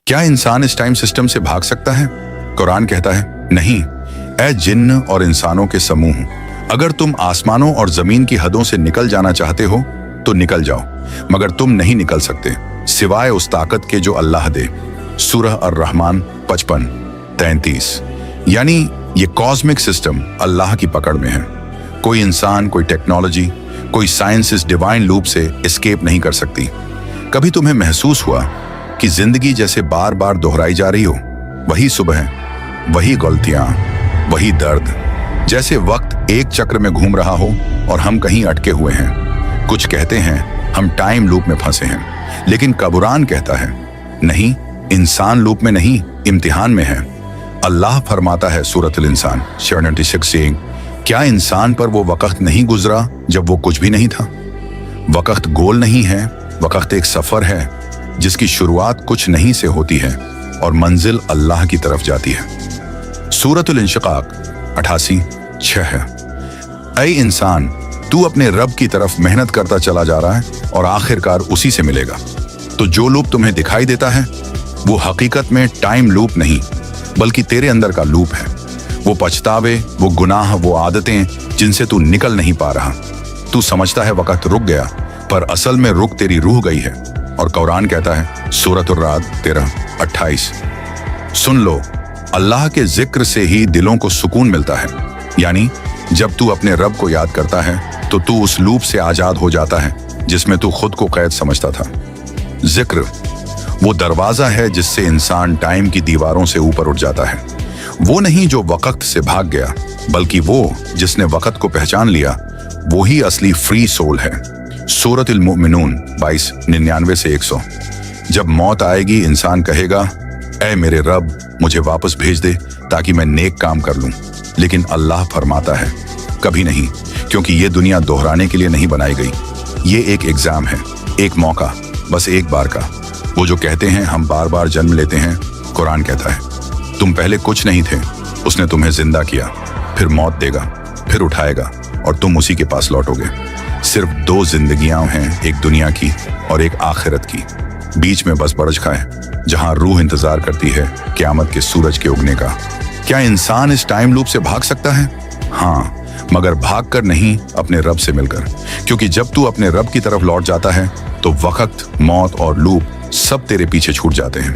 क्या इंसान इस टाइम सिस्टम से भाग सकता है? कुरान कहता है नहीं। ऐ जिन्न और इंसानों के समूह, अगर तुम आसमानों और जमीन की हदों से निकल जाना चाहते हो तो निकल जाओ, मगर तुम नहीं निकल सकते सिवाय उस ताकत के जो अल्लाह दे। सूरह अर-रहमान 55-33। यानी ये कॉस्मिक सिस्टम अल्लाह की पकड़ में है। कोई इंसान, कोई टेक्नोलॉजी, कोई साइंस इस डिवाइन लूप से एस्केप नहीं कर सकती। कभी तुम्हें महसूस हुआ कि जिंदगी जैसे बार बार दोहराई जा रही हो? वही सुबह, वही गलतियां, वही दर्द, जैसे वक्त एक चक्र में घूम रहा हो और हम कहीं अटके हुए हैं। कुछ कहते हैं हम टाइम लूप में फंसे हैं, लेकिन कुरान कहता है नहीं, इंसान लूप में नहीं, इम्तिहान में है। अल्लाह फरमाता है सूरतुल इंसान 96 क्या इंसान पर वो वक्त नहीं गुजरा जब वो कुछ भी नहीं था? वक्त गोल नहीं है, वक्त एक सफर है जिसकी शुरुआत कुछ नहीं से होती है और मंजिल अल्लाह की तरफ जाती है। सूरतुल इंशिकाक 88-6 है। ऐ इंसान, तू अपने रब की तरफ मेहनत करता चला जा रहा है और आखिरकार उसी से मिलेगा। तो जो लूप तुम्हें दिखाई देता है वो हकीकत में टाइम लूप नहीं, बल्कि तेरे अंदर का लूप है। वो पछतावे, वो गुनाह, वो आदतें जिनसे तू निकल नहीं पा रहा। तू समझता है वक्त रुक गया, पर असल में रुक तेरी रूह गई है। और कुरान कहता है सूरतुर राद 13-28 सुन लो, अल्लाह के जिक्र से ही दिलों को सुकून मिलता है। यानी जब तू अपने रब को याद करता है तो तू उस लूप से आजाद हो जाता है जिसमें तू खुद को कैद समझता था। जिक्र वो दरवाजा है जिससे इंसान टाइम की दीवारों से ऊपर उठ जाता है। वो नहीं जो वक्त से भाग गया, बल्कि वो जिसने वक्त को पहचान लिया, वो ही असली फ्री सोल है। सूरतुल मोमिनून 22-99-100 जब मौत आएगी इंसान कहेगा ऐ मेरे रब, मुझे वापस भेज दे ताकि मैं नेक काम कर लूं। लेकिन अल्लाह फरमाता है कभी नहीं, क्योंकि ये दुनिया दोहराने के लिए नहीं बनाई गई। ये एक एग्जाम है, एक मौका, बस एक बार का। वो जो कहते हैं हम बार बार जन्म लेते हैं, कुरान कहता है तुम पहले कुछ नहीं थे, उसने तुम्हें जिंदा किया, फिर मौत देगा, फिर उठाएगा और तुम उसी के पास लौटोगे। सिर्फ 2 जिंदगियां हैं, एक दुनिया की और एक आखिरत की। बीच में बस बरझ खाए जहां रूह इंतजार करती है क़यामत के सूरज के उगने का। क्या इंसान इस टाइम लूप से भाग सकता है? हाँ, मगर भागकर नहीं, अपने रब से मिलकर। क्योंकि जब तू अपने रब की तरफ लौट जाता है तो वक्त, मौत और लूप सब तेरे पीछे छूट जाते हैं।